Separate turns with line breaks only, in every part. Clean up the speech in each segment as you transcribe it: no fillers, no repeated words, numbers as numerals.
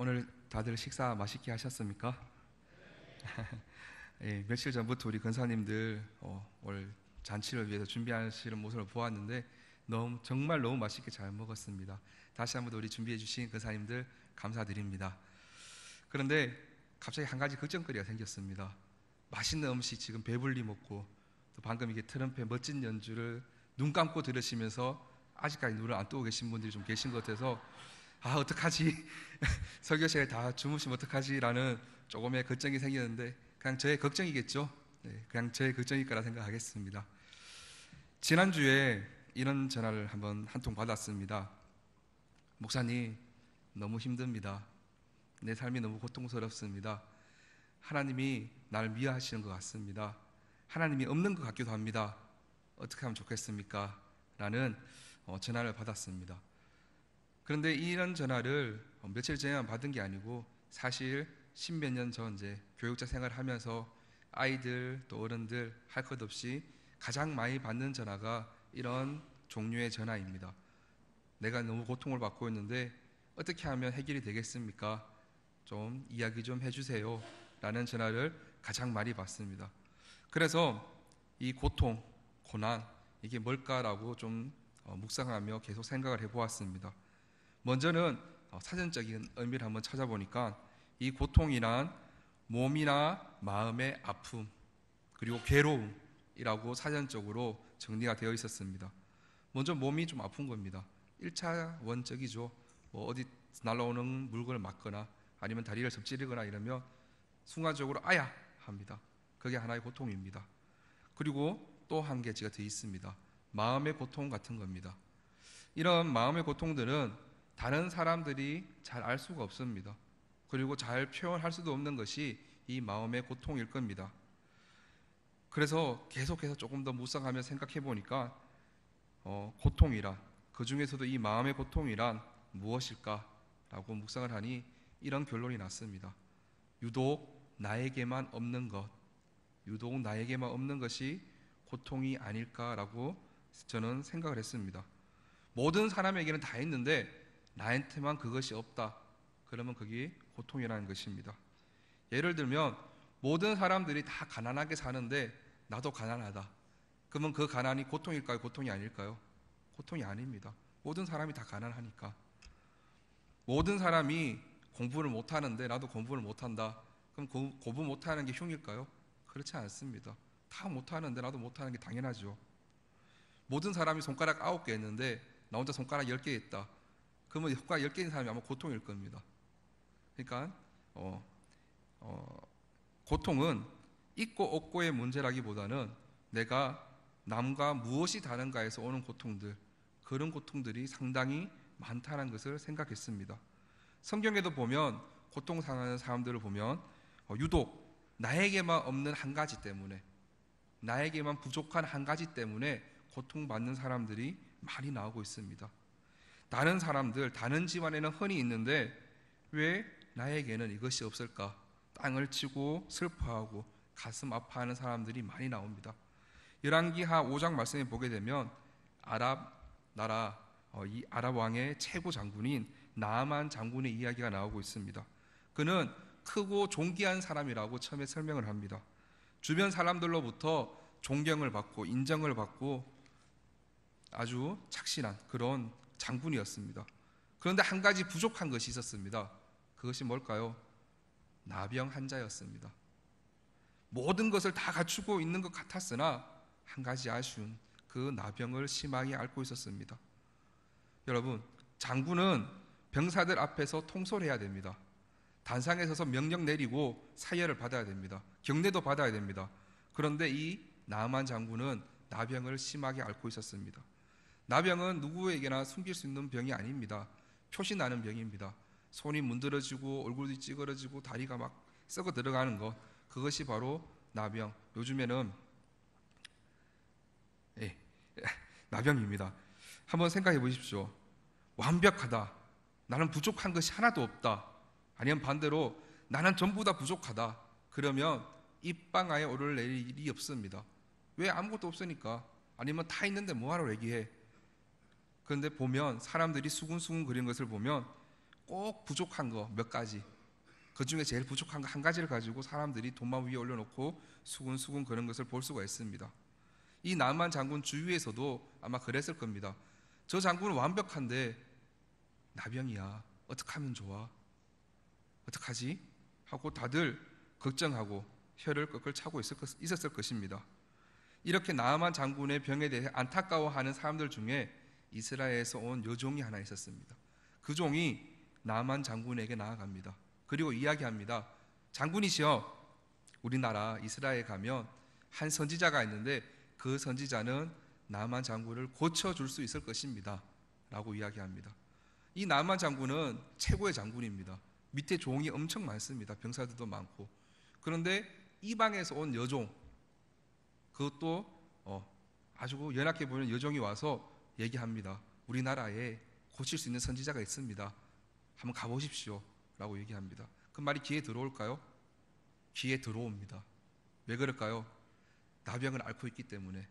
오늘 다들 식사 맛있게 하셨습니까? 예, 며칠 전부터 우리 권사님들 올 잔치를 위해서 준비하시는 모습을 보았는데 정말 너무 맛있게 잘 먹었습니다. 다시 한번 우리 준비해 주신 권사님들 감사드립니다. 그런데 갑자기 한 가지 걱정거리가 생겼습니다. 맛있는 음식 지금 배불리 먹고 또 방금 이게 트럼펫 멋진 연주를 눈 감고 들으시면서 아직까지 눈을 안 뜨고 계신 분들이 좀 계신 것 같아서 어떡하지? 설교 시간에 다 주무시면 어떡하지? 라는 조금의 걱정이 생겼는데 그냥 저의 걱정이겠죠. 네, 그냥 저의 걱정일 거라 생각하겠습니다. 지난주에 이런 전화를 한 통 받았습니다. 목사님, 너무 힘듭니다. 내 삶이 너무 고통스럽습니다. 하나님이 나를 미워하시는 것 같습니다. 하나님이 없는 것 같기도 합니다. 어떻게 하면 좋겠습니까? 라는 전화를 받았습니다. 그런데 이런 전화를 며칠 전에만 받은 게 아니고 사실 십몇 년 전 이제 교육자 생활을 하면서 아이들 또 어른들 할 것 없이 가장 많이 받는 전화가 이런 종류의 전화입니다. 내가 너무 고통을 받고 있는데 어떻게 하면 해결이 되겠습니까? 좀 이야기 좀 해주세요 라는 전화를 가장 많이 받습니다. 그래서 이 고통, 고난 이게 뭘까라고 좀 묵상하며 계속 생각을 해보았습니다. 먼저는 사전적인 의미를 한번 찾아보니까 이 고통이란 몸이나 마음의 아픔 그리고 괴로움이라고 사전적으로 정리가 되어 있었습니다. 먼저 몸이 좀 아픈 겁니다. 1차 원적이죠. 어디 날아오는 물건을 맞거나 아니면 다리를 접지르거나 이러면 순간적으로 아야 합니다. 그게 하나의 고통입니다. 그리고 또 한 가지가 더 있습니다. 마음의 고통 같은 겁니다. 이런 마음의 고통들은 다른 사람들이 잘 알 수가 없습니다. 그리고 잘 표현할 수도 없는 것이 이 마음의 고통일 겁니다. 그래서 계속해서 조금 더 묵상하며 생각해 보니까 고통이란, 그 중에서도 이 마음의 고통이란 무엇일까라고 묵상을 하니 이런 결론이 났습니다. 유독 나에게만 없는 것, 유독 나에게만 없는 것이 고통이 아닐까라고 저는 생각을 했습니다. 모든 사람에게는 다 있는데 나한테만 그것이 없다. 그러면 그게 고통이라는 것입니다. 예를 들면 모든 사람들이 다 가난하게 사는데 나도 가난하다. 그러면 그 가난이 고통일까요? 고통이 아닐까요? 고통이 아닙니다. 모든 사람이 다 가난하니까. 모든 사람이 공부를 못하는데 나도 공부를 못한다. 그럼 공부 못하는 게 흉일까요? 그렇지 않습니다. 다 못하는데 나도 못하는 게 당연하죠. 모든 사람이 손가락 9개 있는데 나 혼자 손가락 10개 있다. 그러면 손가락 10개 있는 사람이 아마 고통일 겁니다. 그러니까 고통은 있고 없고의 문제라기보다는 내가 남과 무엇이 다른가에서 오는 고통들, 그런 고통들이 상당히 많다는 것을 생각했습니다. 성경에도 보면 고통당하는 사람들을 보면 유독 나에게만 없는 한 가지 때문에, 나에게만 부족한 한 가지 때문에 고통받는 사람들이 많이 나오고 있습니다. 다른 사람들, 다른 집안에는 흔히 있는데 왜 나에게는 이것이 없을까? 땅을 치고 슬퍼하고 가슴 아파하는 사람들이 많이 나옵니다. 열왕기하 5장 말씀에 보게 되면 아랍 나라 이 아랍 왕의 최고 장군인 나아만 장군의 이야기가 나오고 있습니다. 그는 크고 존귀한 사람이라고 처음에 설명을 합니다. 주변 사람들로부터 존경을 받고 인정을 받고 아주 착실한 그런 장군이었습니다. 그런데 한 가지 부족한 것이 있었습니다. 그것이 뭘까요? 나병 환자였습니다. 모든 것을 다 갖추고 있는 것 같았으나 한 가지 아쉬운 그 나병을 심하게 앓고 있었습니다. 여러분, 장군은 병사들 앞에서 통솔해야 됩니다. 단상에 서서 명령 내리고 사열을 받아야 됩니다. 경례도 받아야 됩니다. 그런데 이 나아만 장군은 나병을 심하게 앓고 있었습니다. 나병은 누구에게나 숨길 수 있는 병이 아닙니다. 표시 나는 병입니다. 손이 문드러지고 얼굴이 찌그러지고 다리가 막 썩어 들어가는 것, 그것이 바로 나병. 요즘에는 나병입니다. 한번 생각해 보십시오. 완벽하다. 나는 부족한 것이 하나도 없다. 아니면 반대로 나는 전부 다 부족하다. 그러면 입방아에 오를 일이 없습니다. 왜? 아무것도 없으니까. 아니면 다 있는데 뭐하러 얘기해? 그런데 보면 사람들이 수군수군 그린 것을 보면 꼭 부족한 거 몇 가지, 그 중에 제일 부족한 거 한 가지를 가지고 사람들이 돈만 위에 올려놓고 수군수군 그런 것을 볼 수가 있습니다. 이 나만 장군 주위에서도 아마 그랬을 겁니다. 저 장군은 완벽한데 나병이야. 어떻게 하면 좋아? 어떡하지? 하고 다들 걱정하고 혀를 끌끌 차고 있었을 것입니다. 이렇게 나아만 장군의 병에 대해 안타까워하는 사람들 중에 이스라엘에서 온 여종이 하나 있었습니다. 그 종이 나아만 장군에게 나아갑니다. 그리고 이야기합니다. 장군이시여, 우리나라 이스라엘에 가면 한 선지자가 있는데 그 선지자는 나아만 장군을 고쳐줄 수 있을 것입니다 라고 이야기합니다. 이 나아만 장군은 최고의 장군입니다. 밑에 종이 엄청 많습니다. 병사들도 많고. 그런데 이방에서 온 여종, 그것도 아주 연약해 보이는 여종이 와서 얘기합니다. 우리나라에 고칠 수 있는 선지자가 있습니다. 한번 가보십시오 라고 얘기합니다. 그 말이 귀에 들어올까요? 귀에 들어옵니다. 왜 그럴까요? 나병을 앓고 있기 때문에,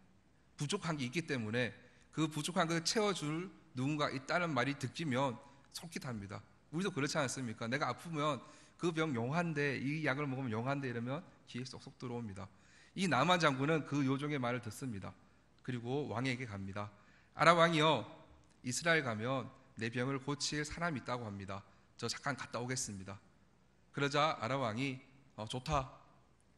부족한 게 있기 때문에 그 부족한 것을 채워줄 누군가 있다는 말이 듣기면 솔깃합니다. 우리도 그렇지 않습니까? 내가 아프면 그 병 용한데, 이 약을 먹으면 용한데 이러면 귀에 쏙쏙 들어옵니다. 이 나만 장군은 그 요종의 말을 듣습니다. 그리고 왕에게 갑니다. 아람 왕이여, 이스라엘 가면 내 병을 고칠 사람이 있다고 합니다. 저 잠깐 갔다 오겠습니다. 그러자 아람 왕이 좋다,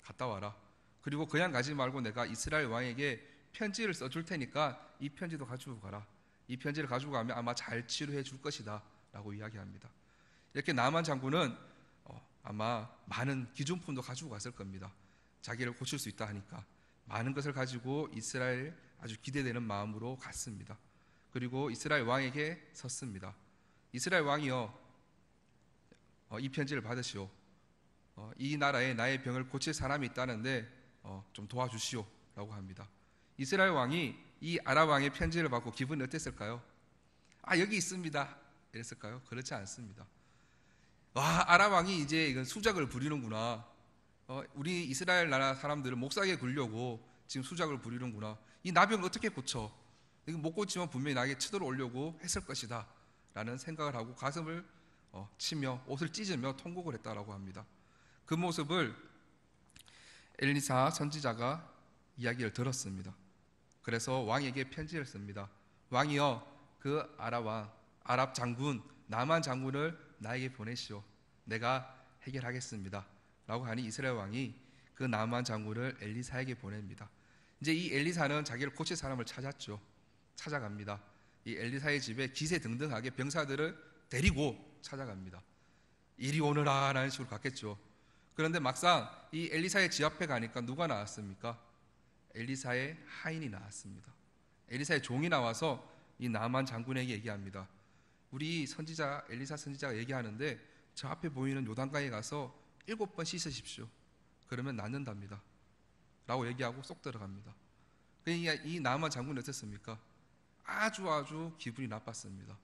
갔다 와라. 그리고 그냥 가지 말고 내가 이스라엘 왕에게 편지를 써줄 테니까 이 편지도 가지고 가라. 이 편지를 가지고 가면 아마 잘 치료해 줄 것이다 라고 이야기합니다. 이렇게 나만 장군은 아마 많은 기준품도 가지고 갔을 겁니다. 자기를 고칠 수 있다 하니까 많은 것을 가지고 이스라엘 아주 기대되는 마음으로 갔습니다. 그리고 이스라엘 왕에게 섰습니다. 이스라엘 왕이여, 이 편지를 받으시오. 이 나라에 나의 병을 고칠 사람이 있다는데 좀 도와주시오 라고 합니다. 이스라엘 왕이 이 아람 왕의 편지를 받고 기분이 어땠을까요? 여기 있습니다 이랬을까요? 그렇지 않습니다. 와, 아람 왕이 이제 이건 수작을 부리는구나. 우리 이스라엘 나라 사람들을 목사게 굴려고 지금 수작을 부리는구나. 이 나병을 어떻게 고쳐? 이거 못 고치면 분명히 나에게 쳐들어오려고 했을 것이다 라는 생각을 하고 가슴을 치며 옷을 찢으며 통곡을 했다라고 합니다. 그 모습을 엘리사 선지자가 이야기를 들었습니다. 그래서 왕에게 편지를 씁니다. 왕이여, 그 아랍 장군 나만 장군을 나에게 보내시오. 내가 해결하겠습니다 라고 하니 이스라엘 왕이 그 나만 장군을 엘리사에게 보냅니다. 이제 이 엘리사는 자기를 고칠 사람을 찾아갑니다. 이 엘리사의 집에 기세등등하게 병사들을 데리고 찾아갑니다. 이리 오너라 라는 식으로 갔겠죠. 그런데 막상 이 엘리사의 집 앞에 가니까 누가 나왔습니까? 엘리사의 하인이 나왔습니다. 엘리사의 종이 나와서 이 나만 장군에게 얘기합니다. 우리 선지자 엘리사 선지자가 얘기하는데 저 앞에 보이는 요단강에 가서 7번 씻으십시오. 그러면 낫는답니다 라고 얘기하고 쏙 들어갑니다. 이 나만 장군이 어땠습니까? 아주 기분이 나빴습니다.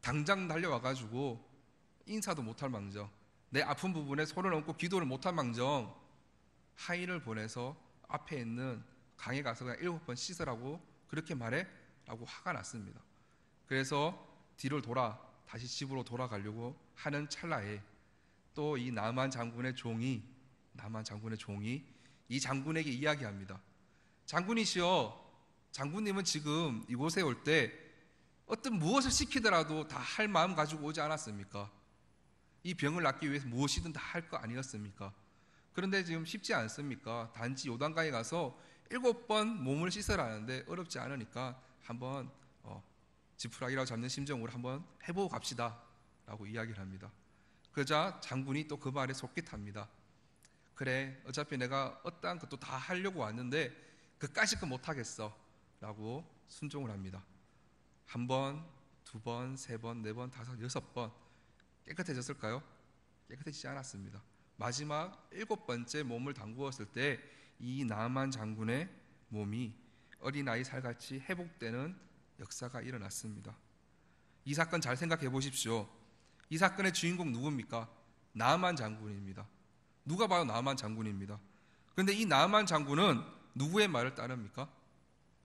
당장 달려와가지고 인사도 못할 망정, 내 아픈 부분에 손을 얹고 기도를 못할 망정 하인을 보내서 앞에 있는 강에 가서 그냥 7번 씻으라고 그렇게 말해? 라고 화가 났습니다. 그래서 뒤를 돌아 다시 집으로 돌아가려고 하는 찰나에 또 이 나만 장군의 종이 이 장군에게 이야기합니다. 장군이시여, 장군님은 지금 이곳에 올 때 어떤 무엇을 시키더라도 다 할 마음 가지고 오지 않았습니까? 이 병을 낫기 위해서 무엇이든 다 할 거 아니었습니까? 그런데 지금 쉽지 않습니까? 단지 요단강에 가서 7번 몸을 씻으라는데 어렵지 않으니까 한번 지푸라기라고 잡는 심정으로 한번 해보고 갑시다 라고 이야기를 합니다. 그러자 장군이 또 그 말에 솔깃합니다. 그래, 어차피 내가 어떠한 것도 다 하려고 왔는데 그까짓 못하겠어 라고 순종을 합니다. 1번, 2번, 3번, 4번, 5, 6번 깨끗해졌을까요? 깨끗해지지 않았습니다. 마지막 7번째 몸을 담그었을 때 이 나만 장군의 몸이 어린아이 살같이 회복되는 역사가 일어났습니다. 이 사건 잘 생각해 보십시오. 이 사건의 주인공 누굽니까? 나만 장군입니다. 누가 봐도 나만 장군입니다. 그런데 이 나만 장군은 누구의 말을 따릅니까?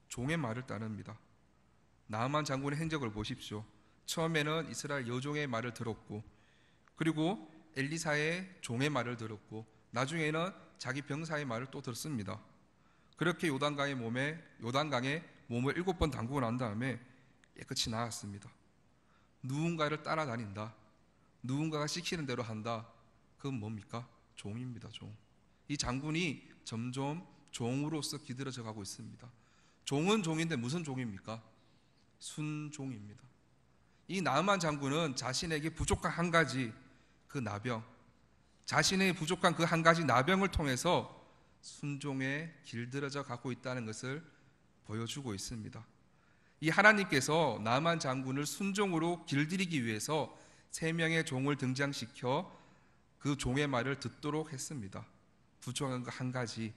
종의 말을 따릅니다. 나만 장군의 행적을 보십시오. 처음에는 이스라엘 여종의 말을 들었고 그리고 엘리사의 종의 말을 들었고 나중에는 자기 병사의 말을 또 들었습니다. 그렇게 요단강에 몸을 7번 담그고 난 다음에 깨끗이 나았습니다. 누군가를 따라다닌다, 누군가가 시키는 대로 한다, 그건 뭡니까? 종입니다. 종. 이 장군이 점점 종으로서 기들어져 가고 있습니다. 종은 종인데 무슨 종입니까? 순종입니다. 이 나아만 장군은 자신에게 부족한 한 가지, 그 나병, 자신의 부족한 그 한 가지 나병을 통해서 순종에 길들여져 가고 있다는 것을 보여주고 있습니다. 이 하나님께서 나아만 장군을 순종으로 길들이기 위해서 3명의 종을 등장시켜 그 종의 말을 듣도록 했습니다. 부족한 그 한 가지,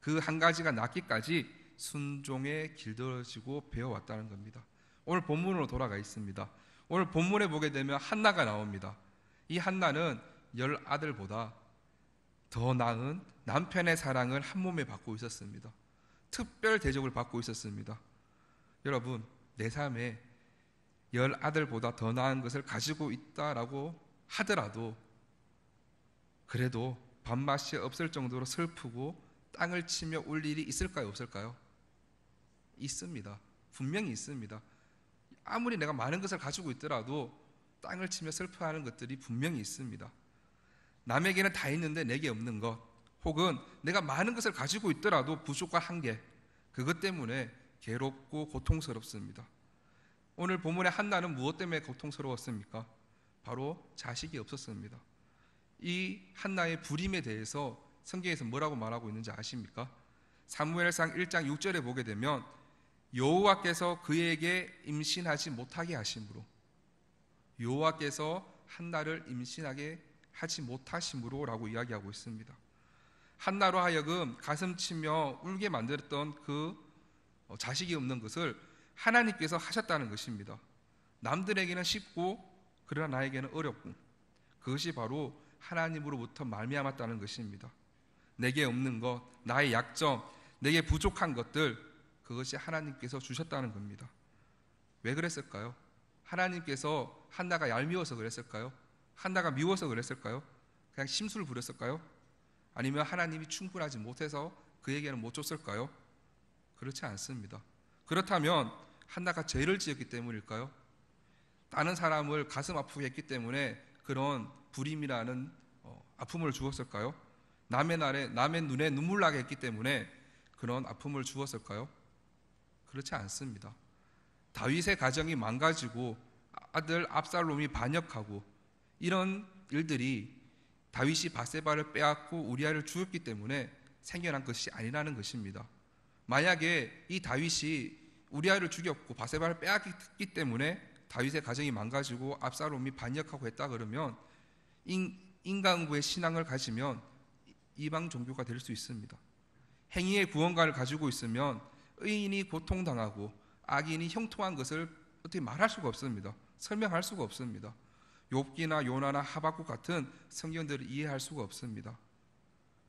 그 한 가지가 낫기까지 순종에 길들여지고 배워왔다는 겁니다. 오늘 본문으로 돌아가 있습니다. 오늘 본문에 보게 되면 한나가 나옵니다. 이 한나는 10아들보다 더 나은 남편의 사랑을 한 몸에 받고 있었습니다. 특별 대접을 받고 있었습니다. 여러분, 내 삶에 10아들보다 더 나은 것을 가지고 있다라고 하더라도 그래도 밥맛이 없을 정도로 슬프고 땅을 치며 울 일이 있을까요? 없을까요? 있습니다. 분명히 있습니다. 아무리 내가 많은 것을 가지고 있더라도 땅을 치며 슬퍼하는 것들이 분명히 있습니다. 남에게는 다 있는데 내게 없는 것, 혹은 내가 많은 것을 가지고 있더라도 부족한 한계, 그것 때문에 괴롭고 고통스럽습니다. 오늘 본문의 한나는 무엇 때문에 고통스러웠습니까? 바로 자식이 없었습니다. 이 한나의 불임에 대해서 성경에서 뭐라고 말하고 있는지 아십니까? 사무엘상 1장 6절에 보게 되면 여호와께서 그에게 임신하지 못하게 하심으로, 여호와께서 한나를 임신하게 하지 못하심으로 라고 이야기하고 있습니다. 한나로 하여금 가슴 치며 울게 만들었던 그 자식이 없는 것을 하나님께서 하셨다는 것입니다. 남들에게는 쉽고 그러나 나에게는 어렵고, 그것이 바로 하나님으로부터 말미암았다는 것입니다. 내게 없는 것, 나의 약점, 내게 부족한 것들, 그것이 하나님께서 주셨다는 겁니다. 왜 그랬을까요? 하나님께서 한나가 얄미워서 그랬을까요? 한나가 미워서 그랬을까요? 그냥 심술을 부렸을까요? 아니면 하나님이 충분하지 못해서 그에게는 못 줬을까요? 그렇지 않습니다. 그렇다면 한나가 죄를 지었기 때문일까요? 다른 사람을 가슴 아프게 했기 때문에 그런 불임이라는 아픔을 주었을까요? 남의 눈에 눈물 나게 했기 때문에 그런 아픔을 주었을까요? 그렇지 않습니다. 다윗의 가정이 망가지고 아들 압살롬이 반역하고 이런 일들이 다윗이 바세바를 빼앗고 우리아를 죽였기 때문에 생겨난 것이 아니라는 것입니다. 만약에 이 다윗이 우리아를 죽였고 바세바를 빼앗기 때문에 다윗의 가정이 망가지고 압살롬이 반역하고 했다 그러면 인간구의 신앙을 가지면 이방 종교가 될 수 있습니다. 행위의 구원관을 가지고 있으면 의인이 고통당하고 악인이 형통한 것을 어떻게 말할 수가 없습니다. 설명할 수가 없습니다. 욥기나 요나나 하박국 같은 성경들을 이해할 수가 없습니다.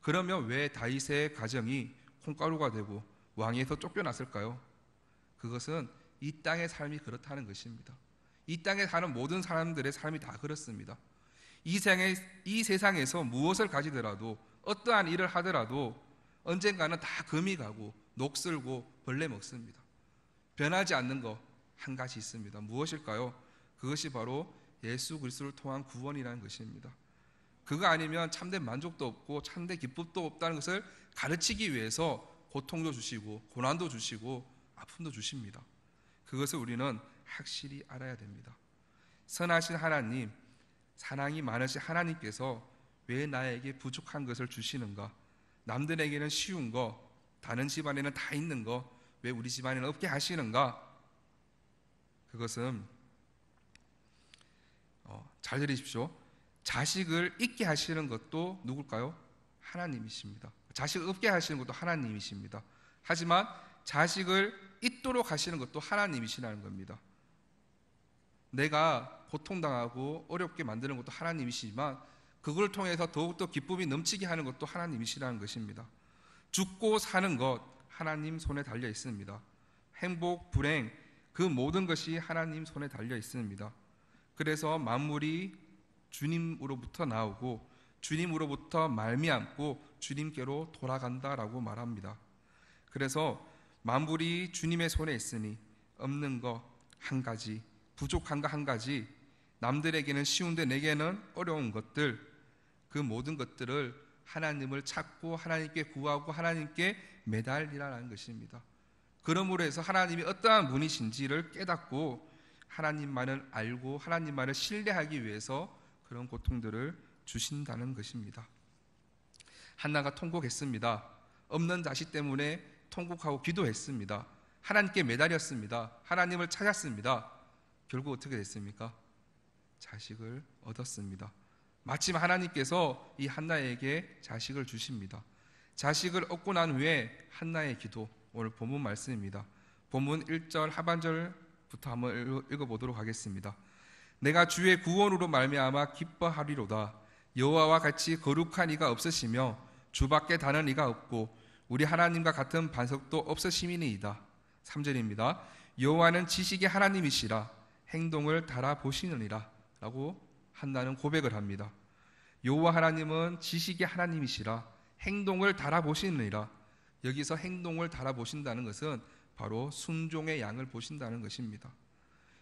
그러면 왜 다윗의 가정이 콩가루가 되고 왕위에서 쫓겨났을까요? 그것은 이 땅의 삶이 그렇다는 것입니다. 이 땅에 사는 모든 사람들의 삶이 다 그렇습니다. 이 세상에서 무엇을 가지더라도, 어떠한 일을 하더라도 언젠가는 다 금이 가고 녹슬고 벌레 먹습니다. 변하지 않는 것 한 가지 있습니다. 무엇일까요? 그것이 바로 예수 그리스도를 통한 구원이라는 것입니다. 그거 아니면 참된 만족도 없고 참된 기쁨도 없다는 것을 가르치기 위해서 고통도 주시고 고난도 주시고 아픔도 주십니다. 그것을 우리는 확실히 알아야 됩니다. 선하신 하나님, 사랑이 많으신 하나님께서 왜 나에게 부족한 것을 주시는가? 남들에게는 쉬운 거, 다른 집안에는 다 있는 거, 왜 우리 집안에는 없게 하시는가? 그것은 잘 들으십시오. 자식을 잊게 하시는 것도 누굴까요? 하나님이십니다. 자식을 없게 하시는 것도 하나님이십니다. 하지만 자식을 잊도록 하시는 것도 하나님이시라는 겁니다. 내가 고통당하고 어렵게 만드는 것도 하나님이시지만 그걸 통해서 더욱더 기쁨이 넘치게 하는 것도 하나님이시라는 것입니다. 죽고 사는 것 하나님 손에 달려 있습니다. 행복, 불행, 그 모든 것이 하나님 손에 달려 있습니다. 그래서 만물이 주님으로부터 나오고 주님으로부터 말미암고 주님께로 돌아간다라고 말합니다. 그래서 만물이 주님의 손에 있으니 없는 거 한 가지, 부족한 거 한 가지, 남들에게는 쉬운데 내게는 어려운 것들, 그 모든 것들을 하나님을 찾고 하나님께 구하고 하나님께 매달리라는 것입니다. 그러므로 해서 하나님이 어떠한 분이신지를 깨닫고 하나님만을 알고 하나님만을 신뢰하기 위해서 그런 고통들을 주신다는 것입니다. 한나가 통곡했습니다. 없는 자식 때문에 통곡하고 기도했습니다. 하나님께 매달렸습니다. 하나님을 찾았습니다. 결국 어떻게 됐습니까? 자식을 얻었습니다. 마침 하나님께서 이 한나에게 자식을 주십니다. 자식을 얻고 난 후에 한나의 기도, 오늘 본문 말씀입니다. 본문 1절 하반절부터 한번 읽어보도록 하겠습니다. 내가 주의 구원으로 말미암아 기뻐하리로다. 여호와와 같이 거룩한 이가 없으시며 주밖에 다른 이가 없고 우리 하나님과 같은 반석도 없으심이니이다. 3절입니다. 여호와는 지식의 하나님이시라 행동을 달아보시느니라 라고 한나는 고백을 합니다. 여호와 하나님은 지식의 하나님이시라 행동을 달아보시느니라. 여기서 행동을 달아보신다는 것은 바로 순종의 양을 보신다는 것입니다.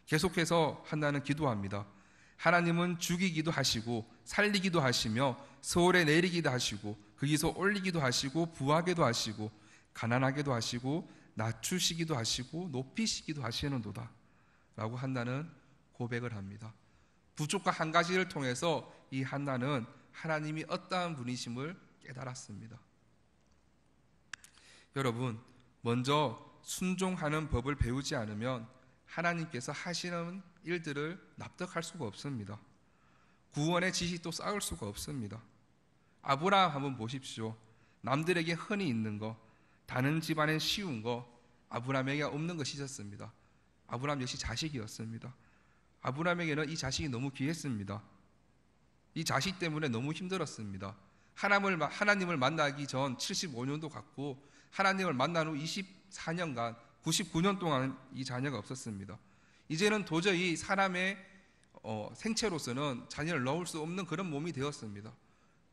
계속해서 한나는 기도합니다. 하나님은 죽이기도 하시고 살리기도 하시며 서울에 내리기도 하시고 거기서 올리기도 하시고 부하게도 하시고 가난하게도 하시고 낮추시기도 하시고 높이시기도 하시는도다 라고 한나는 고백을 합니다. 부족과 한 가지를 통해서 이 한나는 하나님이 어떠한 분이심을 깨달았습니다. 여러분, 먼저 순종하는 법을 배우지 않으면 하나님께서 하시는 일들을 납득할 수가 없습니다. 구원의 지식도 쌓을 수가 없습니다. 아브라함 한번 보십시오. 남들에게 흔히 있는 거, 다른 집안엔 쉬운 거, 아브라함에게 없는 것이 있었습니다. 아브라함 역시 자식이었습니다. 아브라함에게는 이 자식이 너무 귀했습니다. 이 자식 때문에 너무 힘들었습니다. 하나님을 만나기 전 75년도 갔고 하나님을 만난 후 24년간 99년 동안 이 자녀가 없었습니다. 이제는 도저히 사람의 생체로서는 자녀를 낳을 수 없는 그런 몸이 되었습니다.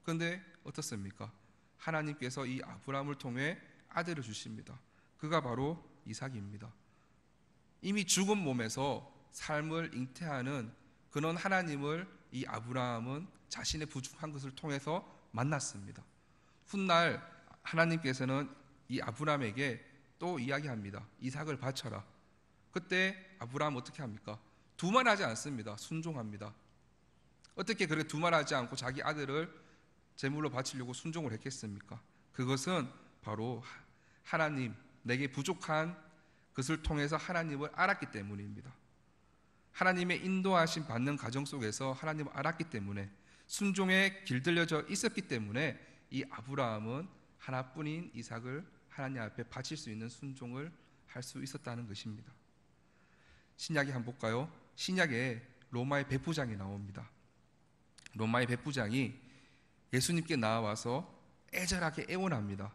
그런데 어떻습니까? 하나님께서 이 아브라함을 통해 아들을 주십니다. 그가 바로 이삭입니다. 이미 죽은 몸에서 삶을 잉태하는 그런 하나님을 이 아브라함은 자신의 부족한 것을 통해서 만났습니다. 훗날 하나님께서는 이 아브라함에게 또 이야기합니다. 이삭을 바쳐라. 그때 아브라함 어떻게 합니까? 두말하지 않습니다. 순종합니다. 어떻게 그렇게 두말하지 않고 자기 아들을 제물로 바치려고 순종을 했겠습니까? 그것은 바로 하나님, 내게 부족한 것을 통해서 하나님을 알았기 때문입니다. 하나님의 인도하심 받는 가정 속에서 하나님을 알았기 때문에 순종에 길들여져 있었기 때문에 이 아브라함은 하나뿐인 이삭을 하나님 앞에 바칠 수 있는 순종을 할 수 있었다는 것입니다. 신약에 한번 볼까요? 신약에 로마의 백부장이 나옵니다. 로마의 백부장이 예수님께 나와서 애절하게 애원합니다.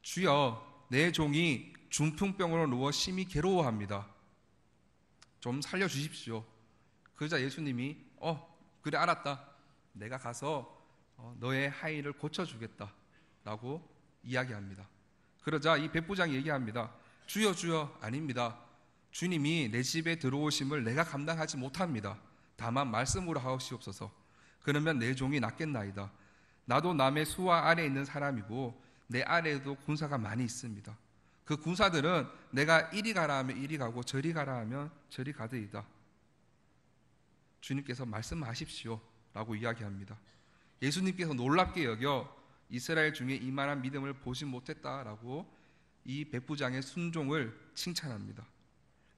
주여, 내 종이 중풍병으로 누워 심히 괴로워합니다. 좀 살려주십시오. 그러자 예수님이 그래 알았다. 내가 가서 너의 하인을 고쳐주겠다 라고 이야기합니다. 그러자 이 백부장이 얘기합니다. 주여 주여, 아닙니다. 주님이 내 집에 들어오심을 내가 감당하지 못합니다. 다만 말씀으로 하옵시옵소서. 그러면 내 종이 낫겠나이다. 나도 남의 수하 아래에 있는 사람이고 내 아래에도 군사가 많이 있습니다. 그 군사들은 내가 이리 가라 하면 이리 가고 저리 가라 하면 저리 가더이다. 주님께서 말씀하십시오 라고 이야기합니다. 예수님께서 놀랍게 여겨 이스라엘 중에 이만한 믿음을 보지 못했다라고 이 백부장의 순종을 칭찬합니다.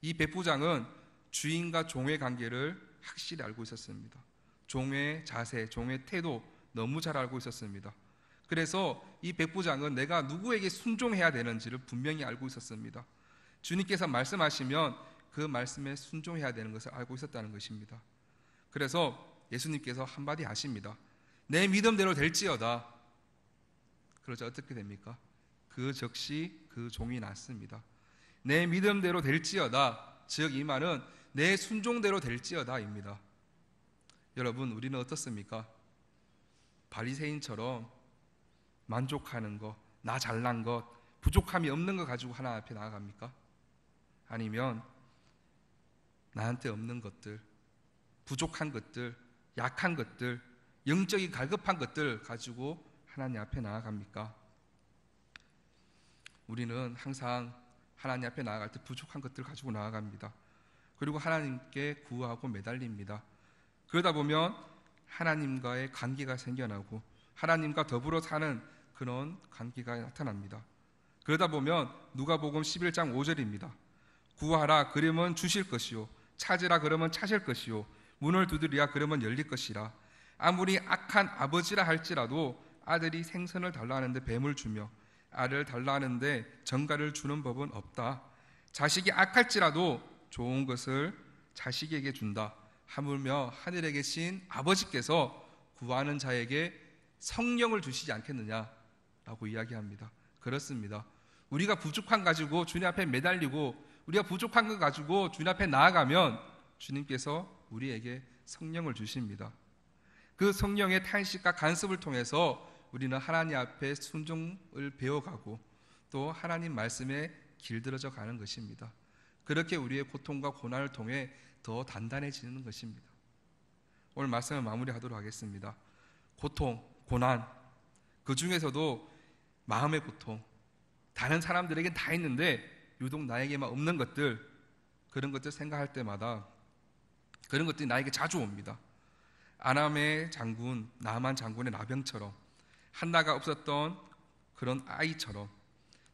이 백부장은 주인과 종의 관계를 확실히 알고 있었습니다. 종의 자세, 종의 태도 너무 잘 알고 있었습니다. 그래서 이 백부장은 내가 누구에게 순종해야 되는지를 분명히 알고 있었습니다. 주님께서 말씀하시면 그 말씀에 순종해야 되는 것을 알고 있었다는 것입니다. 그래서 예수님께서 한마디 하십니다. 내 믿음대로 될지어다. 그러자 어떻게 됩니까? 그 즉시 그 종이 낫습니다. 내 믿음대로 될지어다, 즉 이 말은 내 순종대로 될지어다입니다. 여러분, 우리는 어떻습니까? 바리새인처럼 만족하는 것, 나 잘난 것, 부족함이 없는 것 가지고 하나님 앞에 나아갑니까? 아니면 나한테 없는 것들, 부족한 것들, 약한 것들, 영적이 갈급한 것들 가지고 하나님 앞에 나아갑니까? 우리는 항상 하나님 앞에 나아갈 때 부족한 것들 가지고 나아갑니다. 그리고 하나님께 구하고 매달립니다. 그러다 보면 하나님과의 관계가 생겨나고 하나님과 더불어 사는 그런 관계가 나타납니다. 그러다 보면 누가복음 11장 5절입니다. 구하라 그러면 주실 것이요, 찾으라 그러면 찾을 것이요, 문을 두드리라 그러면 열릴 것이라. 아무리 악한 아버지라 할지라도 아들이 생선을 달라 하는데 뱀을 주며 알을 달라 하는데 정갈을 주는 법은 없다. 자식이 악할지라도 좋은 것을 자식에게 준다. 하물며 하늘에 계신 아버지께서 구하는 자에게 성령을 주시지 않겠느냐라고 이야기합니다. 그렇습니다. 우리가 부족한 가지고 주님 앞에 매달리고 우리가 부족한 것 가지고 주님 앞에 나아가면 주님께서 우리에게 성령을 주십니다. 그 성령의 탄식과 간섭을 통해서 우리는 하나님 앞에 순종을 배워가고 또 하나님 말씀에 길들어져 가는 것입니다. 그렇게 우리의 고통과 고난을 통해 더 단단해지는 것입니다. 오늘 말씀을 마무리하도록 하겠습니다. 고통, 고난, 그 중에서도 마음의 고통, 다른 사람들에겐 다 있는데 유독 나에게만 없는 것들, 그런 것들 생각할 때마다 그런 것들이 나에게 자주 옵니다. 아람의 장군, 나만 장군의 나병처럼, 한나가 없었던 그런 아이처럼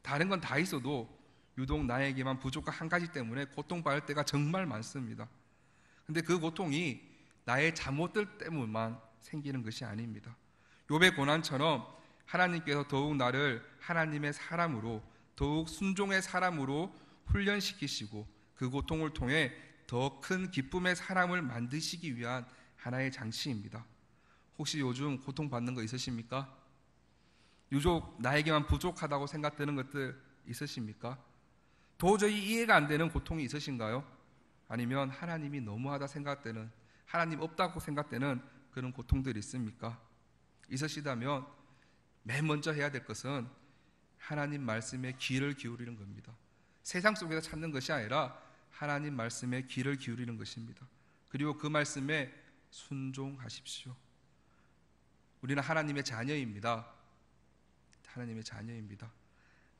다른 건 다 있어도 유독 나에게만 부족한 한 가지 때문에 고통받을 때가 정말 많습니다. 근데 그 고통이 나의 잘못들 때문만 생기는 것이 아닙니다. 욥의 고난처럼 하나님께서 더욱 나를 하나님의 사람으로, 더욱 순종의 사람으로 훈련시키시고 그 고통을 통해 더 큰 기쁨의 사람을 만드시기 위한 하나의 장치입니다. 혹시 요즘 고통받는 거 있으십니까? 유독 나에게만 부족하다고 생각되는 것들 있으십니까? 도저히 이해가 안 되는 고통이 있으신가요? 아니면 하나님이 너무하다 생각되는, 하나님 없다고 생각되는 그런 고통들이 있습니까? 있으시다면 맨 먼저 해야 될 것은 하나님 말씀에 귀를 기울이는 겁니다. 세상 속에서 찾는 것이 아니라 하나님 말씀에 귀를 기울이는 것입니다. 그리고 그 말씀에 순종하십시오. 우리는 하나님의 자녀입니다. 하나님의 자녀입니다.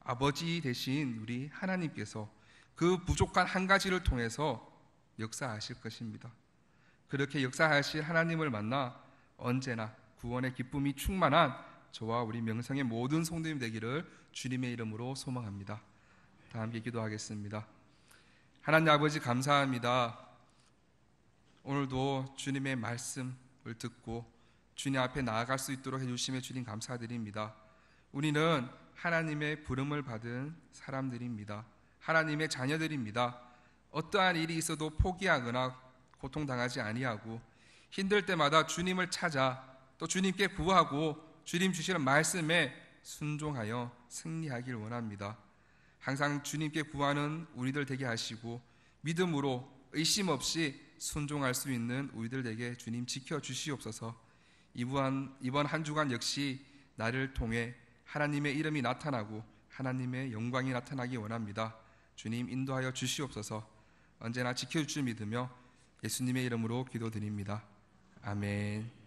아버지 되신 우리 하나님께서 그 부족한 한 가지를 통해서 역사하실 것입니다. 그렇게 역사하실 하나님을 만나 언제나 구원의 기쁨이 충만한 저와 우리 명성의 모든 성도님 되기를 주님의 이름으로 소망합니다. 다 함께 기도하겠습니다. 하나님 아버지 감사합니다. 오늘도 주님의 말씀을 듣고 주님 앞에 나아갈 수 있도록 해주심에 주님 감사드립니다. 우리는 하나님의 부름을 받은 사람들입니다. 하나님의 자녀들입니다. 어떠한 일이 있어도 포기하거나 고통당하지 아니하고 힘들 때마다 주님을 찾아 또 주님께 구하고 주님 주시는 말씀에 순종하여 승리하길 원합니다. 항상 주님께 구하는 우리들 되게 하시고 믿음으로 의심 없이 순종할 수 있는 우리들 되게 주님 지켜주시옵소서. 이번 한 주간 역시 나를 통해 하나님의 이름이 나타나고 하나님의 영광이 나타나기 원합니다. 주님 인도하여 주시옵소서. 언제나 지켜줄 줄 믿으며 예수님의 이름으로 기도드립니다. 아멘.